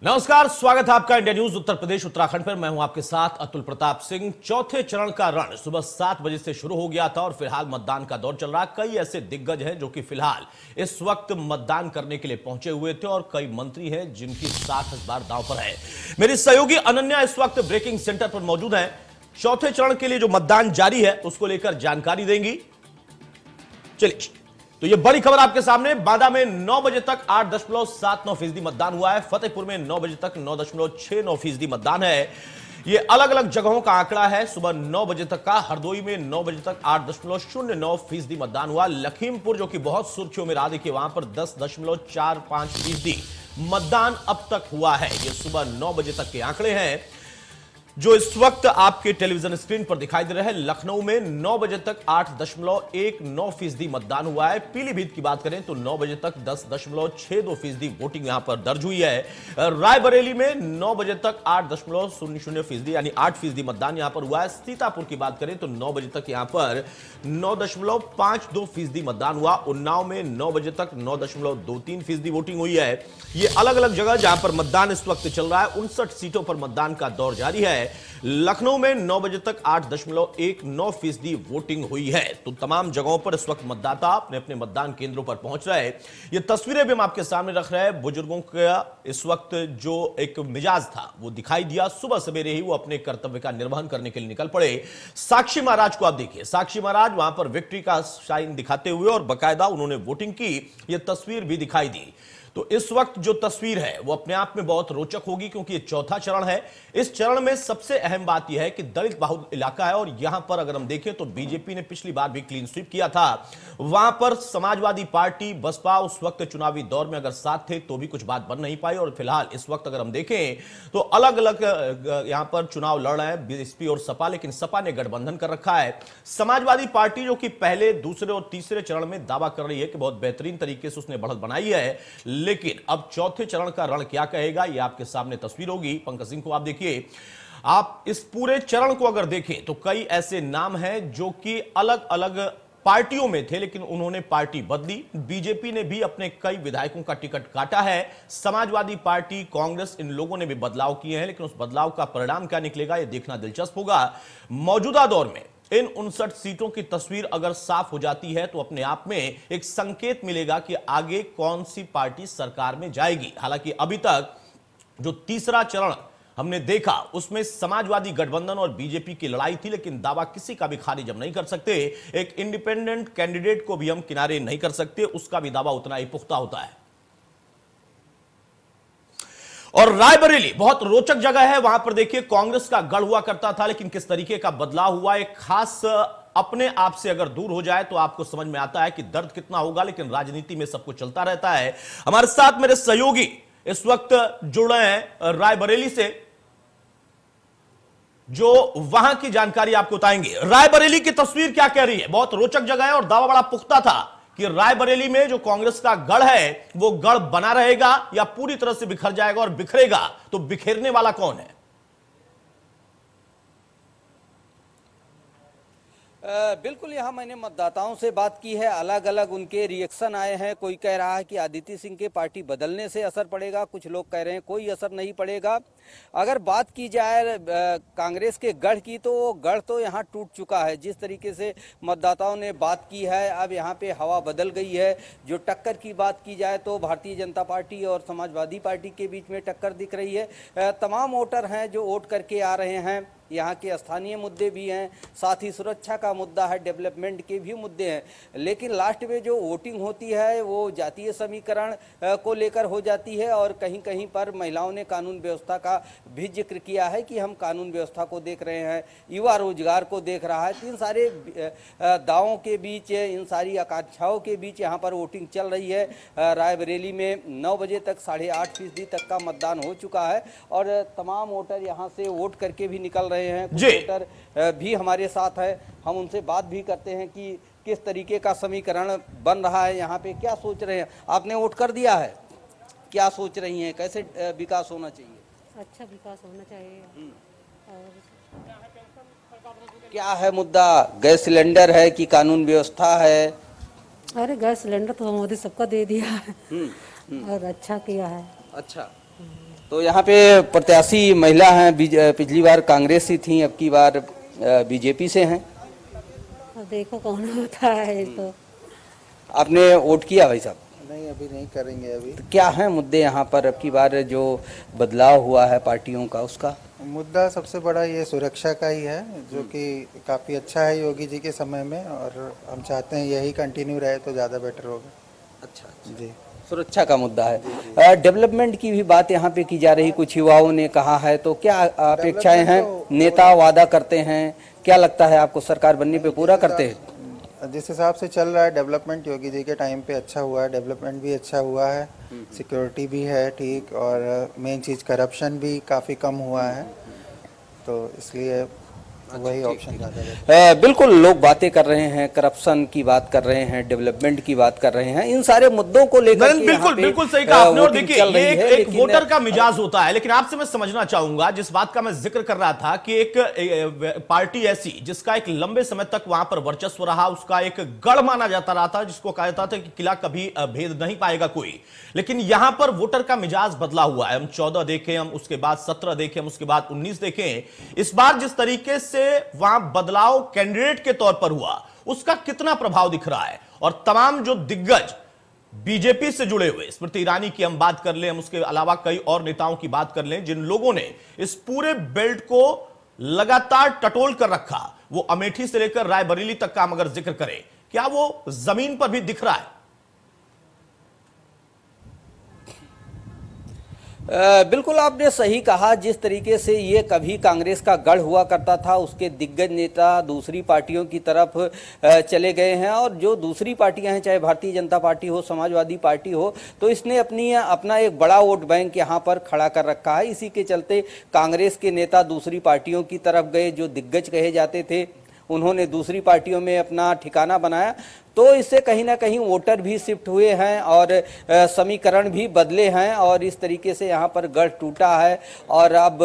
नमस्कार, स्वागत है आपका इंडिया न्यूज उत्तर प्रदेश उत्तराखंड पर। मैं हूं आपके साथ अतुल प्रताप सिंह। चौथे चरण का रण सुबह 7 बजे से शुरू हो गया था और फिलहाल मतदान का दौर चल रहा है। कई ऐसे दिग्गज हैं जो कि फिलहाल इस वक्त मतदान करने के लिए पहुंचे हुए थे और कई मंत्री हैं जिनकी 60,000 दांव पर है। मेरी सहयोगी अनन्या इस वक्त ब्रेकिंग सेंटर पर मौजूद है। चौथे चरण के लिए जो मतदान जारी है उसको लेकर जानकारी देंगी। चलिए, तो ये बड़ी खबर आपके सामने। बांदा में 9 बजे तक 8.79% मतदान हुआ है। फतेहपुर में 9 बजे तक 9.69% मतदान है। ये अलग अलग जगहों का आंकड़ा है। सुबह 9 बजे तक का हरदोई में 9 बजे तक 8.09% मतदान हुआ। लखीमपुर जो कि बहुत सुर्खियों में रहा, देखिए वहां पर 10.45% मतदान अब तक हुआ है। ये सुबह 9 बजे तक के आंकड़े हैं जो इस वक्त आपके टेलीविजन स्क्रीन पर दिखाई दे रहे हैं। लखनऊ में 9 बजे तक 8.19% मतदान हुआ है। पीलीभीत की बात करें तो 9 बजे तक 10.62% वोटिंग यहां पर दर्ज हुई है। रायबरेली में 9 बजे तक 8.00% यानी 8% मतदान यहां पर हुआ है। सीतापुर की बात करें तो 9 बजे तक यहां पर 9.52% मतदान हुआ। उन्नाव में 9 बजे तक 9.23% वोटिंग हुई है। ये अलग अलग जगह जहां पर मतदान इस वक्त चल रहा है। 59 सीटों पर मतदान का दौर जारी है। लखनऊ में 9 बजे तक 8.19% वोटिंग हुई है। तो तमाम जगहों पर इस वक्त मतदाता अपने अपने मतदान केंद्रों पर पहुंच रहे हैं। ये तस्वीरें भी हम आपके सामने रख रहे हैं। बुजुर्गों का इस वक्त जो एक मिजाज था वो दिखाई दिया। सुबह सवेरे ही वो अपने कर्तव्य का निर्वहन करने के लिए निकल पड़े। साक्षी महाराज को आप देखिए, साक्षी महाराज वहां पर विक्ट्री का साइन दिखाते हुए और बाकायदा उन्होंने वोटिंग की। यह तस्वीर भी दिखाई दी। तो इस वक्त जो तस्वीर है वो अपने आप में बहुत रोचक होगी क्योंकि ये चौथा चरण है। इस चरण में सबसे अहम बात यह है कि दलित बहुल इलाका है और यहां पर अगर हम देखें तो बीजेपी ने पिछली बार भी क्लीन स्वीप किया था। वहां पर समाजवादी पार्टी, बसपा उस वक्त चुनावी दौर में अगर साथ थे तो भी कुछ बात बन नहीं पाई। और फिलहाल इस वक्त अगर हम देखें तो अलग अलग यहां पर चुनाव लड़ रहे हैं बीएसपी और सपा, लेकिन सपा ने गठबंधन कर रखा है। समाजवादी पार्टी जो कि पहले, दूसरे और तीसरे चरण में दावा कर रही है कि बहुत बेहतरीन तरीके से उसने बढ़त बनाई है, लेकिन अब चौथे चरण का रण क्या कहेगा ये आपके सामने तस्वीर होगी। पंकज सिंह को आप देखिए। आप इस पूरे चरण को अगर देखें तो कई ऐसे नाम हैं जो कि अलग अलग पार्टियों में थे लेकिन उन्होंने पार्टी बदली। बीजेपी ने भी अपने कई विधायकों का टिकट काटा है। समाजवादी पार्टी, कांग्रेस, इन लोगों ने भी बदलाव किए हैं, लेकिन उस बदलाव का परिणाम क्या निकलेगा यह देखना दिलचस्प होगा। मौजूदा दौर में इन 59 सीटों की तस्वीर अगर साफ हो जाती है तो अपने आप में एक संकेत मिलेगा कि आगे कौन सी पार्टी सरकार में जाएगी। हालांकि अभी तक जो तीसरा चरण हमने देखा उसमें समाजवादी गठबंधन और बीजेपी की लड़ाई थी, लेकिन दावा किसी का भी खारिज हम नहीं कर सकते। एक इंडिपेंडेंट कैंडिडेट को भी हम किनारे नहीं कर सकते, उसका भी दावा उतना ही पुख्ता होता है। और रायबरेली बहुत रोचक जगह है। वहां पर देखिए कांग्रेस का गढ़ हुआ करता था, लेकिन किस तरीके का बदलाव हुआ। एक खास अपने आप से अगर दूर हो जाए तो आपको समझ में आता है कि दर्द कितना होगा, लेकिन राजनीति में सब कुछ चलता रहता है। हमारे साथ मेरे सहयोगी इस वक्त जुड़ रहे हैं रायबरेली से, जो वहां की जानकारी आपको बताएंगे। रायबरेली की तस्वीर क्या कह रही है? बहुत रोचक जगह है और दावा बड़ा पुख्ता था कि रायबरेली में जो कांग्रेस का गढ़ है वो गढ़ बना रहेगा या पूरी तरह से बिखर जाएगा, और बिखरेगा तो बिखेरने वाला कौन है? बिल्कुल, यहाँ मैंने मतदाताओं से बात की है। अलग अलग उनके रिएक्शन आए हैं। कोई कह रहा है कि आदित्य सिंह के पार्टी बदलने से असर पड़ेगा, कुछ लोग कह रहे हैं कोई असर नहीं पड़ेगा। अगर बात की जाए कांग्रेस के गढ़ की तो वो गढ़ तो यहाँ टूट चुका है। जिस तरीके से मतदाताओं ने बात की है, अब यहाँ पे हवा बदल गई है। जो टक्कर की बात की जाए तो भारतीय जनता पार्टी और समाजवादी पार्टी के बीच में टक्कर दिख रही है। तमाम वोटर हैं जो वोट करके आ रहे हैं। यहाँ के स्थानीय मुद्दे भी हैं, साथ ही सुरक्षा का मुद्दा है, डेवलपमेंट के भी मुद्दे हैं। लेकिन लास्ट में जो वोटिंग होती है वो जातीय समीकरण को लेकर हो जाती है और कहीं कहीं पर महिलाओं ने कानून व्यवस्था का भी जिक्र किया है कि हम कानून व्यवस्था को देख रहे हैं, युवा रोजगार को देख रहा है। इन सारे दावों के बीच, इन सारी आकांक्षाओं के बीच यहाँ पर वोटिंग चल रही है। रायबरेली में 9 बजे तक 8.5% तक का मतदान हो चुका है और तमाम वोटर यहाँ से वोट करके भी निकल रहे हैं। कुछ वोटर भी हमारे साथ है, हम उनसे बात भी करते हैं कि किस तरीके का समीकरण बन रहा है, यहाँ पे क्या सोच रहे हैं। आपने वोट कर दिया है, क्या सोच रही हैं, कैसे विकास होना चाहिए? अच्छा विकास होना चाहिए। और क्या है मुद्दा? गैस सिलेंडर है कि कानून व्यवस्था है? अरे गैस सिलेंडर तो मोदी सबका दे दिया है और अच्छा किया है। अच्छा, तो यहाँ पे प्रत्याशी महिला हैं, पिछली बार कांग्रेस से थी, अब की बार बीजेपी से हैं। अब देखो कौन होता है तो। आपने वोट किया भाई साहब? नहीं, अभी नहीं करेंगे। अभी तो क्या है मुद्दे यहाँ पर अब की बार जो बदलाव हुआ है पार्टियों का, उसका मुद्दा सबसे बड़ा ये सुरक्षा का ही है, जो कि काफ़ी अच्छा है योगी जी के समय में, और हम चाहते हैं यही कंटिन्यू रहे तो ज़्यादा बेटर होगा। अच्छा जी, सुरक्षा का मुद्दा है। डेवलपमेंट की भी बात यहाँ पे की जा रही, कुछ युवाओं ने कहा है, तो क्या अपेक्षाएं हैं? नेता वादा करते हैं, क्या लगता है आपको सरकार बनने पे पूरा करते हैं? जिस हिसाब से चल रहा है डेवलपमेंट योगी जी के टाइम पे अच्छा हुआ है, डेवलपमेंट भी अच्छा हुआ है, सिक्योरिटी भी है ठीक, और मेन चीज़ करप्शन भी काफ़ी कम हुआ है, तो इसलिए वही ऑप्शन ज़्यादा है। बिल्कुल, लोग बातें कर रहे हैं, करप्शन की बात कर रहे हैं, डेवलपमेंट की बात कर रहे हैं, इन सारे मुद्दों को लेकर बिल्कुल बिल्कुल सही कहा आपने। और देखिए ये एक वोटर का मिजाज होता है, लेकिन आपसे मैं समझना चाहूंगा, जिस बात का मैं जिक्र कर रहा था कि एक पार्टी ऐसी जिसका एक लंबे समय तक वहां पर वर्चस्व रहा, उसका एक गढ़ माना जाता रहा था, जिसको कहा जाता था कि किला कभी भेद नहीं पाएगा कोई, लेकिन यहां पर वोटर का मिजाज बदला हुआ है। हम 14 देखें, हम उसके बाद 17 देखें, हम उसके बाद 19 देखें, इस बार जिस तरीके से वहां बदलाव कैंडिडेट के तौर पर हुआ, उसका कितना प्रभाव दिख रहा है। और तमाम जो दिग्गज बीजेपी से जुड़े हुए, स्मृति ईरानी की हम बात कर लें, हम उसके अलावा कई और नेताओं की बात कर लें, जिन लोगों ने इस पूरे बेल्ट को लगातार टटोल कर रखा, वो अमेठी से लेकर रायबरेली तक का हम अगर जिक्र करें, क्या वो जमीन पर भी दिख रहा है? बिल्कुल आपने सही कहा। जिस तरीके से ये कभी कांग्रेस का गढ़ हुआ करता था, उसके दिग्गज नेता दूसरी पार्टियों की तरफ चले गए हैं, और जो दूसरी पार्टियां हैं, चाहे भारतीय जनता पार्टी हो, समाजवादी पार्टी हो, तो इसने अपना एक बड़ा वोट बैंक यहाँ पर खड़ा कर रखा है। इसी के चलते कांग्रेस के नेता दूसरी पार्टियों की तरफ गए, जो दिग्गज कहे जाते थे उन्होंने दूसरी पार्टियों में अपना ठिकाना बनाया, तो इससे कहीं ना कहीं वोटर भी शिफ्ट हुए हैं और समीकरण भी बदले हैं, और इस तरीके से यहाँ पर गढ़ टूटा है। और अब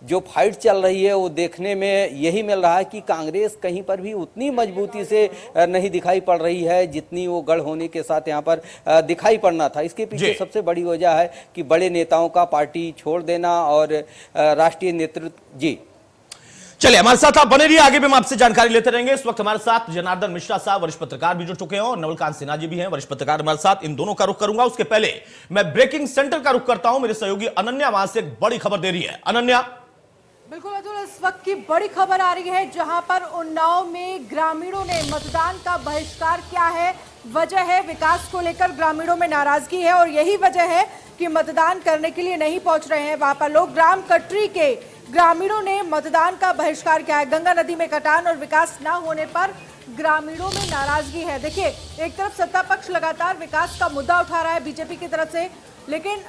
जो फाइट चल रही है वो देखने में यही मिल रहा है कि कांग्रेस कहीं पर भी उतनी मजबूती से नहीं दिखाई पड़ रही है जितनी वो गढ़ होने के साथ यहाँ पर दिखाई पड़ना था। इसके पीछे सबसे बड़ी वजह है कि बड़े नेताओं का पार्टी छोड़ देना और राष्ट्रीय नेतृत्व। जी चलिए, हमारे साथ आप बने रहिए, आगे भी हम आपसे जानकारी लेते रहेंगे। इस वक्त हमारे साथ जनार्दन मिश्रा साहब, वरिष्ठ पत्रकार भी जुड़ चुके हैं, और नवलकांत सिन्हा जी भी हैं, वरिष्ठ पत्रकार हमारे साथ। इन दोनों का रुख करूंगा, उसके पहले मैं ब्रेकिंग सेंटर का रुख करता हूं। मेरे सहयोगी अनन्या वहां से एक बड़ी खबर दे रही है। अनन्या। बिल्कुल अतुल, इस वक्त की बड़ी खबर आ रही है, जहां पर उन्नाव में ग्रामीणों ने मतदान का बहिष्कार किया है। वजह है विकास को लेकर ग्रामीणों में नाराजगी है, और यही वजह है कि मतदान करने के लिए नहीं पहुंच रहे हैं वहां पर लोग। ग्राम कटरी के ग्रामीणों ने मतदान का बहिष्कार किया है। गंगा नदी में कटान और विकास न होने पर ग्रामीणों में नाराजगी है। देखिए, एक तरफ सत्ता पक्ष लगातार विकास का मुद्दा उठा रहा है बीजेपी की तरफ से, लेकिन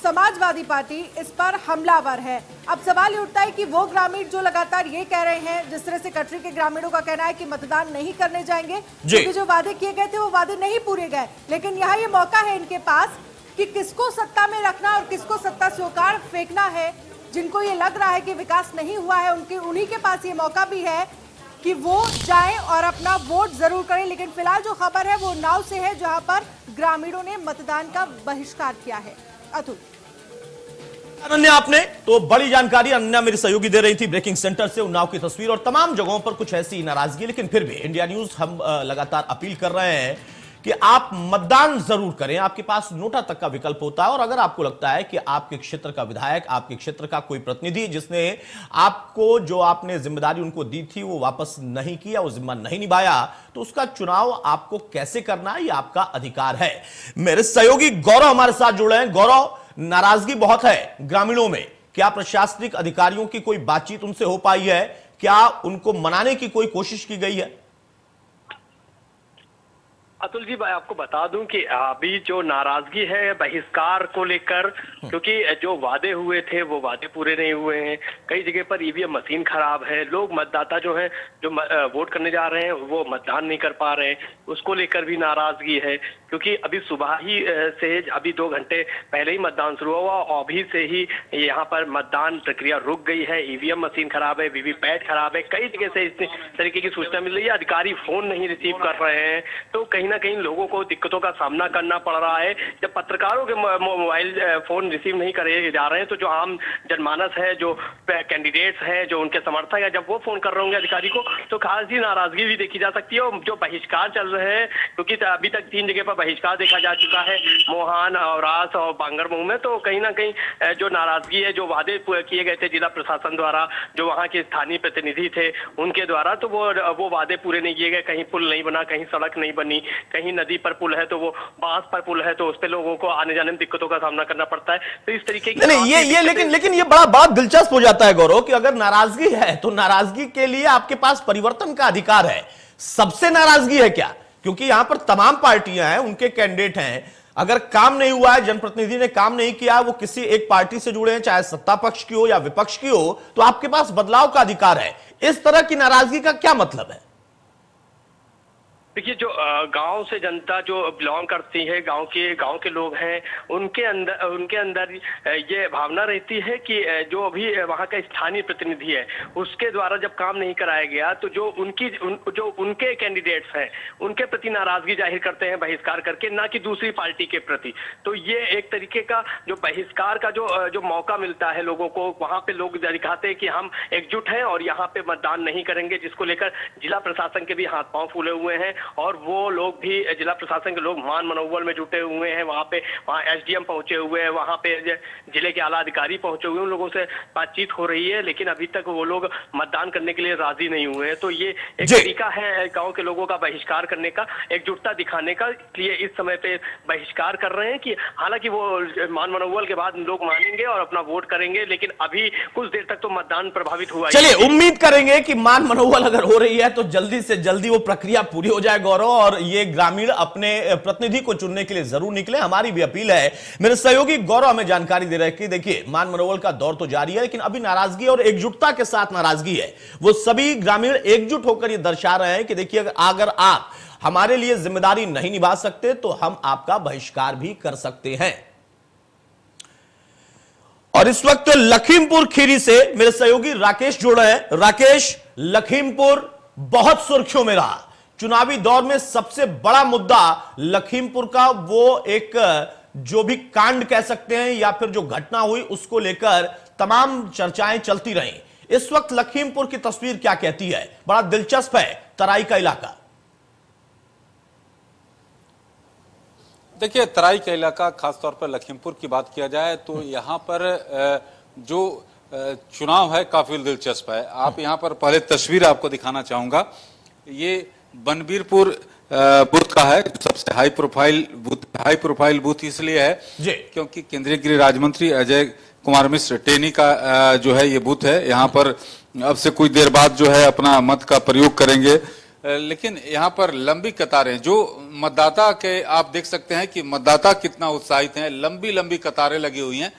समाजवादी पार्टी इस पर हमलावर है। अब सवाल ये उठता है कि वो ग्रामीण जो लगातार ये कह रहे हैं, जिस तरह से कटरी के ग्रामीणों का कहना है कि मतदान नहीं करने जाएंगे क्योंकि जो वादे किए गए थे वो वादे नहीं पूरे गए, लेकिन यहाँ ये मौका है इनके पास कि किसको सत्ता में रखना और किसको सत्ता से उखाड़ फेंकना है। जिनको ये लग रहा है कि विकास नहीं हुआ है, उन्हीं के पास ये मौका भी है कि वो जाएं और अपना वोट जरूर करें। लेकिन फिलहाल जो खबर है वो उन्नाव से है, जहां पर ग्रामीणों ने मतदान का बहिष्कार किया है। अतुल। अनन्या, आपने तो बड़ी जानकारी अनन्या मेरी सहयोगी दे रही थी ब्रेकिंग सेंटर से, उन्नाव की तस्वीर, और तमाम जगहों पर कुछ ऐसी नाराजगी। लेकिन फिर भी इंडिया न्यूज हम लगातार अपील कर रहे हैं कि आप मतदान जरूर करें। आपके पास नोटा तक का विकल्प होता है, और अगर आपको लगता है कि आपके क्षेत्र का विधायक, आपके क्षेत्र का कोई प्रतिनिधि जिसने आपको जो आपने जिम्मेदारी उनको दी थी वो वापस नहीं किया, वो जिम्मा नहीं निभाया, तो उसका चुनाव आपको कैसे करना है ये आपका अधिकार है। मेरे सहयोगी गौरव हमारे साथ जुड़े हैं। गौरव, नाराजगी बहुत है ग्रामीणों में, क्या प्रशासनिक अधिकारियों की कोई बातचीत उनसे हो पाई है? क्या उनको मनाने की कोई कोशिश की गई है? अतुल जी, मैं आपको बता दूं कि अभी जो नाराजगी है बहिष्कार को लेकर, क्योंकि जो वादे हुए थे वो वादे पूरे नहीं हुए हैं। कई जगह पर ईवीएम मशीन खराब है, लोग मतदाता जो हैं जो वोट करने जा रहे हैं वो मतदान नहीं कर पा रहे हैं, उसको लेकर भी नाराजगी है। क्योंकि अभी सुबह ही से अभी 2 घंटे पहले ही मतदान शुरू हुआ, और अभी से ही यहाँ पर मतदान प्रक्रिया रुक गई है। ईवीएम मशीन खराब है, वीवीपैट खराब है, कई जगह से इस तरीके की सूचना मिल रही है। अधिकारी फोन नहीं रिसीव कर रहे हैं, तो कहीं कहीं ना कहीं लोगों को दिक्कतों का सामना करना पड़ रहा है। जब पत्रकारों के मोबाइल फोन रिसीव नहीं करे जा रहे हैं तो जो आम जनमानस है, जो कैंडिडेट्स हैं, जो उनके समर्थक है, जब वो फोन कर रहे होंगे अधिकारी को तो खासी नाराजगी भी देखी जा सकती है। और जो बहिष्कार चल रहे हैं, क्योंकि अभी तक 3 जगह पर बहिष्कार देखा जा चुका है, मोहान, औरास और बांगरमऊ में, तो कहीं ना कहीं जो नाराजगी है, जो वादे किए गए थे जिला प्रशासन द्वारा, जो वहाँ के स्थानीय प्रतिनिधि थे उनके द्वारा, तो वो वादे पूरे नहीं किए गए। कहीं पुल नहीं बना, कहीं सड़क नहीं बनी, कहीं नदी पर पुल है तो वो बांस पर पुल है, तो उस पर लोगों को आने जाने में दिक्कतों का सामना करना पड़ता है। तो इस तरीके की लेकिन ये बड़ा बात दिलचस्प हो जाता है गौरव कि अगर नाराजगी है तो नाराजगी के लिए आपके पास परिवर्तन का अधिकार है। सबसे नाराजगी है क्या? क्योंकि यहां पर तमाम पार्टियां हैं, उनके कैंडिडेट हैं, अगर काम नहीं हुआ है, जनप्रतिनिधि ने काम नहीं किया, वो किसी एक पार्टी से जुड़े हैं, चाहे सत्ता पक्ष की हो या विपक्ष की हो, तो आपके पास बदलाव का अधिकार है। इस तरह की नाराजगी का क्या मतलब है? देखिए, जो गांव से जनता जो बिलोंग करती है, गांव के लोग हैं, उनके अंदर ये भावना रहती है कि जो भी वहां का स्थानीय प्रतिनिधि है उसके द्वारा जब काम नहीं कराया गया तो जो उनके कैंडिडेट्स हैं उनके प्रति नाराजगी जाहिर करते हैं बहिष्कार करके, ना कि दूसरी पार्टी के प्रति। तो ये एक तरीके का जो बहिष्कार का जो मौका मिलता है लोगों को, वहां पे लोग दिखाते हैं कि हम एकजुट हैं और यहाँ पे मतदान नहीं करेंगे, जिसको लेकर जिला प्रशासन के भी हाथ पांव फूले हुए हैं। और वो लोग भी, जिला प्रशासन के लोग मान मनोबल में जुटे हुए हैं। वहाँ एसडीएम पहुंचे हुए हैं, वहाँ पे जिले के आला अधिकारी पहुंचे हुए हैं, उन लोगों से बातचीत हो रही है, लेकिन अभी तक वो लोग मतदान करने के लिए राजी नहीं हुए हैं। तो ये एक तरीका है गांव के लोगों का बहिष्कार करने का, एकजुटता दिखाने का। इसलिए इस समय पे बहिष्कार कर रहे हैं कि हालांकि वो मान मनोबल के बाद लोग मानेंगे और अपना वोट करेंगे, लेकिन अभी कुछ देर तक तो मतदान प्रभावित हुआ। चलिए, उम्मीद करेंगे कि मान मनोबल अगर हो रही है तो जल्दी से जल्दी वो प्रक्रिया पूरी हो जाए गौरव, और ये ग्रामीण अपने प्रतिनिधि को चुनने के लिए जरूर निकले। हमारी भी अपील है। मेरे सहयोगी गौरव हमें जानकारी दे रहे हैं कि देखिए, मान मनोबल का दौर तो जारी है, लेकिन अभी नाराजगी और एकजुटता के साथ नाराजगी है। वो सभी ग्रामीण एकजुट होकर ये दर्शा रहे हैं कि देखिए, अगर आप हमारे लिए जिम्मेदारी नहीं निभा सकते तो हम आपका बहिष्कार भी कर सकते हैं। और इस वक्त लखीमपुर खीरी से मेरे सहयोगी राकेश जुड़ रहे हैं। राकेश, लखीमपुर बहुत सुर्खियों में रहा। चुनावी दौर में सबसे बड़ा मुद्दा लखीमपुर का वो एक जो भी कांड कह सकते हैं या फिर जो घटना हुई उसको लेकर तमाम चर्चाएं चलती रहीं। इस वक्त लखीमपुर की तस्वीर क्या कहती है? बड़ा दिलचस्प है तराई का इलाका। देखिए, तराई का इलाका, खासतौर पर लखीमपुर की बात किया जाए तो यहाँ पर जो चुनाव है काफी दिलचस्प है। आप यहाँ पर पहले तस्वीर आपको दिखाना चाहूंगा। ये बनबीरपुर बूथ का है, सबसे हाई प्रोफाइल बूथ इसलिए है क्योंकि केंद्रीय गृह राज्य मंत्री अजय कुमार मिश्र टेनी का जो है ये बूथ है। यहाँ पर अब से कुछ देर बाद जो है अपना मत का प्रयोग करेंगे, लेकिन यहाँ पर लंबी कतारें, जो मतदाता के आप देख सकते हैं कि मतदाता कितना उत्साहित हैं, लंबी लंबी कतारें लगी हुई हैं।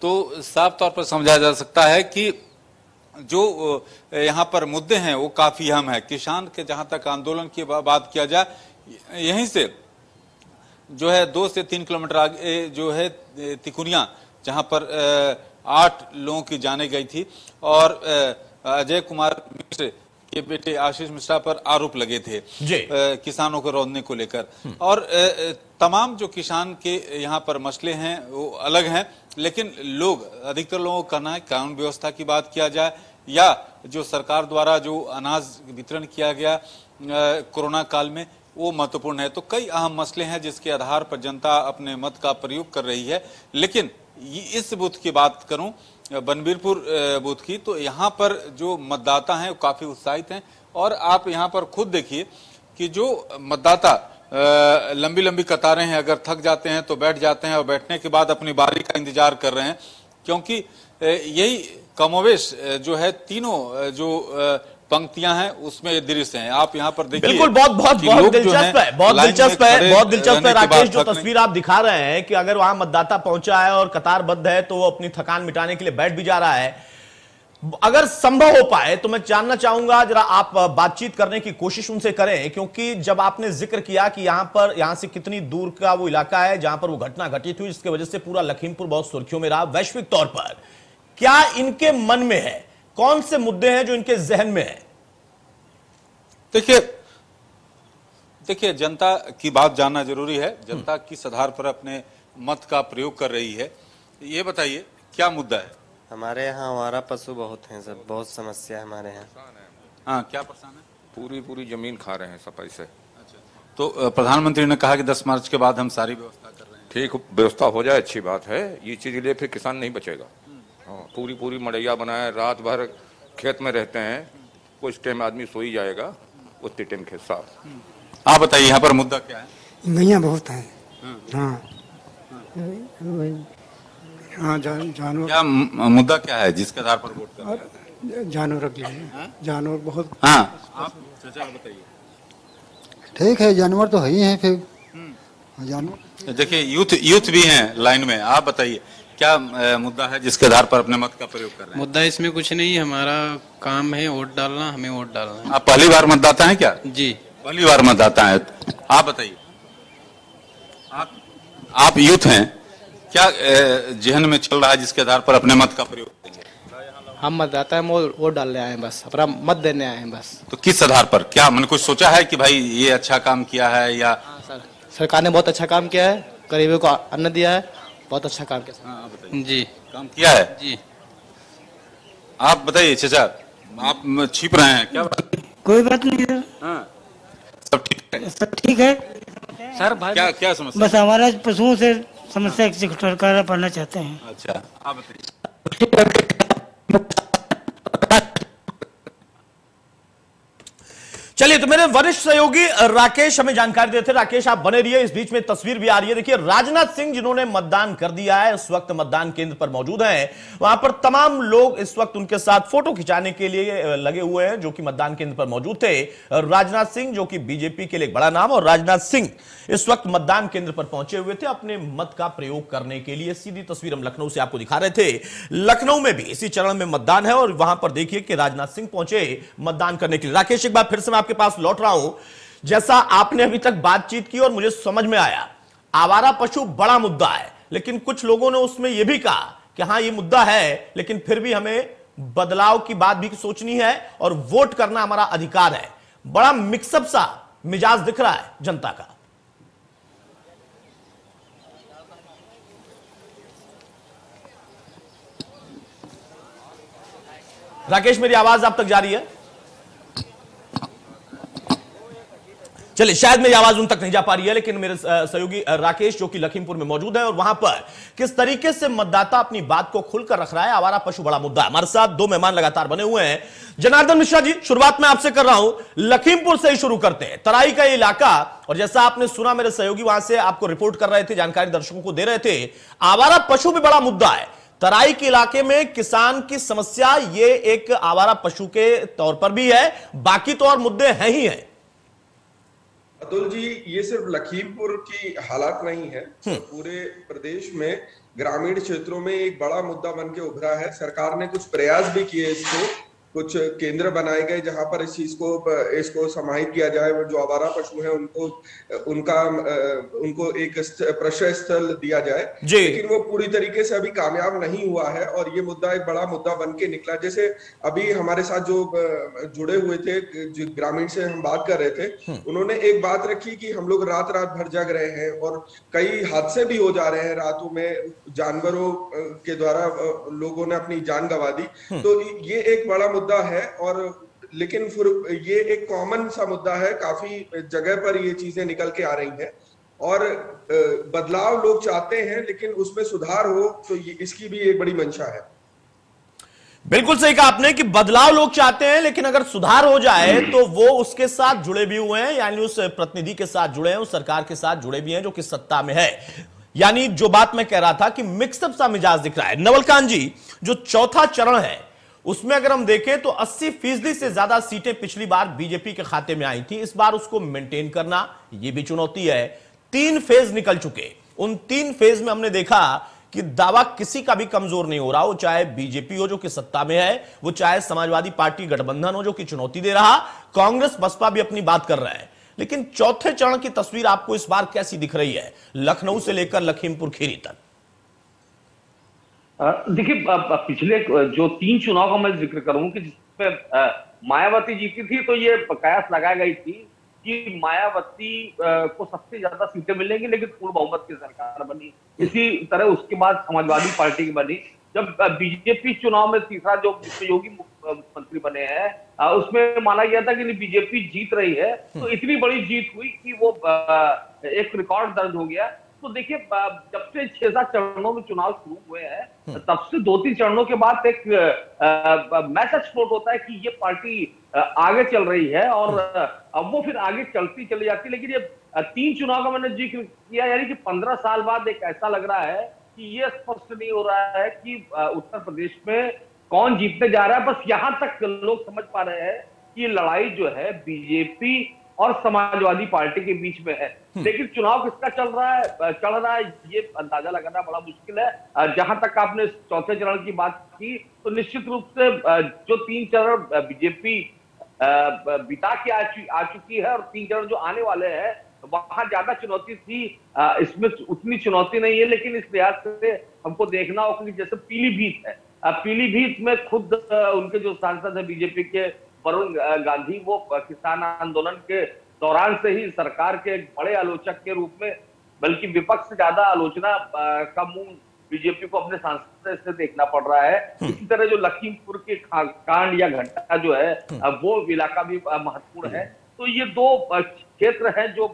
तो साफ तौर पर समझा जा सकता है कि जो यहाँ पर मुद्दे हैं वो काफी अहम है। किसान के जहां तक आंदोलन की बात किया जाए, यहीं से जो है 2 से 3 किलोमीटर आगे जो है तिकुनिया, जहां पर 8 लोगों की जाने गई थी और अजय कुमार मिश्र के बेटे आशीष मिश्रा पर आरोप लगे थे किसानों को रौंदने को लेकर। और तमाम जो किसान के यहाँ पर मसले हैं वो अलग हैं, लेकिन अधिकतर लोगों का कहना है कानून व्यवस्था की बात किया जाए या जो सरकार द्वारा जो अनाज वितरण किया गया कोरोना काल में, वो महत्वपूर्ण है। तो कई अहम मसले हैं जिसके आधार पर जनता अपने मत का प्रयोग कर रही है। लेकिन इस बूथ की बात करूं, बनबीरपुर बूथ की, तो यहाँ पर जो मतदाता हैं वो काफी उत्साहित हैं। और आप यहाँ पर खुद देखिए कि जो मतदाता लंबी लंबी कतारें हैं, अगर थक जाते हैं तो बैठ जाते हैं और बैठने के बाद अपनी बारी का इंतजार कर रहे हैं, क्योंकि यही कमोवेश जो है तीनों जो पंक्तियां हैं उसमें ये दृश्य हैं। आप यहाँ पर देखिए, बिल्कुल बहुत दिलचस्प है राकेश, जो तस्वीर आप दिखा रहे हैं कि अगर वहां मतदाता पहुंचा है और कतारबद्ध है तो वो अपनी थकान मिटाने के लिए बैठ भी जा रहा है। अगर संभव हो पाए तो मैं जानना चाहूंगा, जरा आप बातचीत करने की कोशिश उनसे करें, क्योंकि जब आपने जिक्र किया कि यहां से कितनी दूर का वो इलाका है जहां पर वो घटना घटित हुई, जिसकी वजह से पूरा लखीमपुर बहुत सुर्खियों में रहा वैश्विक तौर पर, क्या इनके मन में है, कौन से मुद्दे हैं जो इनके जहन में है? देखिए, देखिए, जनता की बात जानना जरूरी है। जनता किस आधार पर अपने मत का प्रयोग कर रही है, ये बताइए क्या मुद्दा है? हमारे यहाँ आवारा पशु बहुत हैं सर, बहुत समस्या है हमारे यहाँ। हाँ, क्या परेशान है? पूरी जमीन खा रहे हैं सफाई से। अच्छा, तो प्रधानमंत्री ने कहा कि 10 मार्च के बाद हम सारी व्यवस्था कर रहे हैं। ठीक, व्यवस्था हो जाए अच्छी बात है। ये चीज के लिए फिर किसान नहीं बचेगा। हाँ, पूरी मड़ैया बनाए, रात भर खेत में रहते हैं, कुछ टाइम आदमी सो ही जाएगा, उतने टाइम खेत साफ। आप बताइए यहाँ पर मुद्दा क्या है? गैया बहुत है। हाँ हाँ, जानवर। क्या मुद्दा क्या है जिसके आधार पर वोट कर रहे हैं? जानवर के लिए, जानवर बहुत। हाँ, आप चाचा बताइए। ठीक है, जानवर तो है ही है। फिर जानवर, देखिए यूथ भी हैं लाइन में। आप बताइए क्या मुद्दा है जिसके आधार पर अपने मत का प्रयोग कर रहे हैं? मुद्दा इसमें कुछ नहीं है, हमारा काम है वोट डालना, हमें वोट डालना है। आप पहली बार मतदाता हैं क्या? जी, पहली बार मतदाता है। आप बताइए, आप यूथ हैं, क्या जहन में चल रहा है जिसके आधार पर अपने मत का प्रयोग करेंगे? हम मतदाता है, वोट डालने आए हैं, बस अपना मत देने आए हैं बस। तो किस आधार पर? क्या मैंने कुछ सोचा है कि भाई ये अच्छा काम किया है या? सर, सरकार ने बहुत अच्छा काम किया है, गरीबों को अन्न दिया है, बहुत अच्छा काम किया। हाँ, बताइए। जी, काम किया है जी। आप बताइए चाचा, आप छिप रहे हैं क्या? कोई बात नहीं है। हाँ, सब ठीक है? सब ठीक है सर भाई, क्या समस्या? बस हमारा पशुओं से समस्या छुटकारा पाना चाहते हैं। अच्छा, आप बताइए। चलिए, तो मेरे वरिष्ठ सहयोगी राकेश हमें जानकारी देते। राकेश, आप बने रहिए, इस बीच में तस्वीर भी आ रही है। देखिए, राजनाथ सिंह जिन्होंने मतदान कर दिया है, इस वक्त मतदान केंद्र पर मौजूद हैं। वहां पर तमाम लोग इस वक्त उनके साथ फोटो खिंचाने के लिए लगे हुए हैं, जो कि मतदान केंद्र पर मौजूद थे। राजनाथ सिंह, जो कि बीजेपी के लिए एक बड़ा नाम, और राजनाथ सिंह इस वक्त मतदान केंद्र पर पहुंचे हुए थे अपने मत का प्रयोग करने के लिए। सीधी तस्वीर हम लखनऊ से आपको दिखा रहे थे। लखनऊ में भी इसी चरण में मतदान है और वहां पर देखिए कि राजनाथ सिंह पहुंचे मतदान करने के लिए। राकेश, एक बार फिर से के पास लौट रहा हूं। जैसा आपने अभी तक बातचीत की और मुझे समझ में आया, आवारा पशु बड़ा मुद्दा है, लेकिन कुछ लोगों ने उसमें यह भी कहा कि हां ये मुद्दा है, लेकिन फिर भी हमें बदलाव की बात भी सोचनी है और वोट करना हमारा अधिकार है। बड़ा मिक्सअप सा मिजाज दिख रहा है जनता का। राकेश, मेरी आवाज आप तक जा रही है? चलिए, शायद मेरी आवाज उन तक नहीं जा पा रही है, लेकिन मेरे सहयोगी राकेश, जो कि लखीमपुर में मौजूद है और वहां पर किस तरीके से मतदाता अपनी बात को खुलकर रख रहा है। आवारा पशु बड़ा मुद्दा है। हमारे साथ दो मेहमान लगातार बने हुए हैं। जनार्दन मिश्रा जी, शुरुआत में आपसे कर रहा हूं, लखीमपुर से ही शुरू करते हैं। तराई का ये इलाका, और जैसा आपने सुना, मेरे सहयोगी वहां से आपको रिपोर्ट कर रहे थे, जानकारी दर्शकों को दे रहे थे, आवारा पशु भी बड़ा मुद्दा है। तराई के इलाके में किसान की समस्या ये एक आवारा पशु के तौर पर भी है, बाकी तो और मुद्दे हैं ही हैं। अतुल जी, ये सिर्फ लखीमपुर की हालात नहीं है, पूरे प्रदेश में ग्रामीण क्षेत्रों में एक बड़ा मुद्दा बन के उभरा है। सरकार ने कुछ प्रयास भी किए, इसको कुछ केंद्र बनाए गए जहां पर इस चीज को इसको समाहित किया जाए। जो आवारा पशु हैं उनको एक प्रश्रय स्थल दिया जाए, लेकिन वो पूरी तरीके से अभी कामयाब नहीं हुआ है और ये मुद्दा एक बड़ा मुद्दा बन के निकला। जैसे अभी हमारे साथ जो जुड़े हुए थे, जो ग्रामीण से हम बात कर रहे थे, उन्होंने एक बात रखी कि हम लोग रात रात भर जग रहे हैं और कई हादसे भी हो जा रहे हैं रातों में, जानवरों के द्वारा लोगों ने अपनी जान गंवा दी। तो ये एक बड़ा मुद्दा है, और लेकिन ये एक कॉमन सा मुद्दा है, काफी जगह पर ये चीजें निकल के आ रही हैं और बदलाव लोग चाहते हैं, लेकिन उसमें सुधार हो तो इसकी भी एक बड़ी मंशा है। बिल्कुल सही कहा आपने कि बदलाव लोग चाहते हैं, लेकिन अगर सुधार हो जाए तो वो उसके साथ जुड़े भी हुए हैं, यानी उस प्रतिनिधि के साथ जुड़े हैं, उस सरकार के साथ जुड़े भी हैं जो कि सत्ता में है। यानी जो बात मैं कह रहा था कि मिक्सअप सा मिजाज दिख रहा है। नवलकांत जी, जो चौथा चरण है उसमें अगर हम देखें तो 80% से ज्यादा सीटें पिछली बार बीजेपी के खाते में आई थी। इस बार उसको मेंटेन करना यह भी चुनौती है। 3 फेज निकल चुके, उन 3 फेज में हमने देखा कि दावा किसी का भी कमजोर नहीं हो रहा, वो चाहे बीजेपी हो जो कि सत्ता में है, वो चाहे समाजवादी पार्टी गठबंधन हो जो कि चुनौती दे रहा, कांग्रेस बसपा भी अपनी बात कर रहा है। लेकिन चौथे चरण की तस्वीर आपको इस बार कैसी दिख रही है, लखनऊ से लेकर लखीमपुर खीरी तक? देखिए, पिछले जो 3 चुनाव का मैं जिक्र करूं कि जिसमें मायावती जीती थी, तो ये कयास लगाई गई थी कि मायावती को सबसे ज्यादा सीटें मिलेंगी, लेकिन पूर्ण बहुमत की सरकार बनी। इसी तरह उसके बाद समाजवादी पार्टी की बनी। जब बीजेपी चुनाव में तीसरा जो योगी मुख्यमंत्री बने हैं, उसमें माना गया था कि बीजेपी जीत रही है, तो इतनी बड़ी जीत हुई कि वो एक रिकॉर्ड दर्ज हो गया। तो देखिए, जब से 6-7 चरणों में चुनाव शुरू हुए हैं, तब से 2-3 चरणों के बाद एक मैसेज फ्लोट होता है कि ये पार्टी आगे चल रही है, और अब वो फिर आगे चलती चली जाती। लेकिन ये 3 चुनाव का मैंने जिक्र किया, यानी कि 15 साल बाद एक ऐसा लग रहा है कि ये स्पष्ट नहीं हो रहा है कि उत्तर प्रदेश में कौन जीतने जा रहा है। बस यहां तक लोग समझ पा रहे हैं कि लड़ाई जो है बीजेपी और समाजवादी पार्टी के बीच में है, लेकिन चुनाव किसका चल रहा है ये अंदाजा लगाना बड़ा मुश्किल है। जहां तक आपने चौथे चरण की बात की, तो निश्चित रूप से जो 3 चरण बीजेपी बिता के आ चुकी है, और 3 चरण जो आने वाले हैं वहां ज्यादा चुनौती थी, इसमें उतनी चुनौती नहीं है। लेकिन इस लिहाज से हमको देखना होगा कि जैसे पीलीभीत है, पीलीभीत में खुद उनके जो सांसद है बीजेपी के वरुण गांधी, वो किसान आंदोलन के दौरान से ही सरकार के एक बड़े आलोचक के रूप में, बल्कि विपक्ष से ज्यादा आलोचना का मुंह बीजेपी को अपने सांसद से देखना पड़ रहा है। इसी तरह जो लखीमपुर के कांड या घटना जो है, वो इलाका भी महत्वपूर्ण है। तो ये 2 क्षेत्र हैं जो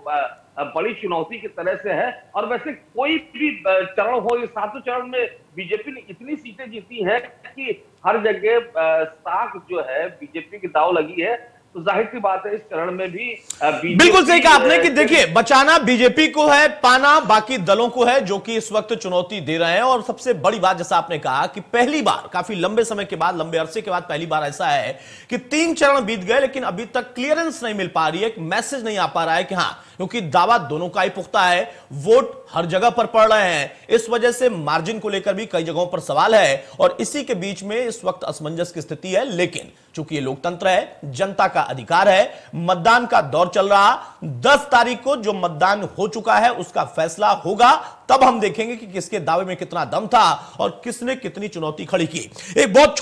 बड़ी चुनौती की तरह से है। और वैसे कोई भी चरण हो, ये 7 चरण में बीजेपी ने इतनी सीटें जीती है कि हर जगह साख जो है बीजेपी की दाव लगी है। तो जाहिर सी बात है इस चरण में भी बिल्कुल सही कहा आपने कि देखिए, बचाना बीजेपी को है, पाना बाकी दलों को है, जो कि इस वक्त चुनौती दे रहे हैं। और सबसे बड़ी बात, जैसा आपने कहा कि पहली बार, काफी लंबे समय के बाद, लंबे अरसे के बाद पहली बार ऐसा है कि 3 चरण बीत गए, लेकिन अभी तक क्लियरेंस नहीं मिल पा रही है, एक मैसेज नहीं आ पा रहा है कि हाँ, क्योंकि दावा दोनों का ही पुख्ता है, वोट हर जगह पर पड़ रहे हैं। इस वजह से मार्जिन को लेकर भी कई जगहों पर सवाल है, और इसी के बीच में इस वक्त असमंजस की स्थिति है। लेकिन चूंकि ये लोकतंत्र है, जनता का अधिकार है, मतदान का दौर चल रहा, 10 तारीख को जो मतदान हो चुका है उसका फैसला होगा। तब हम देखेंगे कि किसके दावे में कितना दम था और किसने कितनी चुनौती खड़ी की। एक बहुत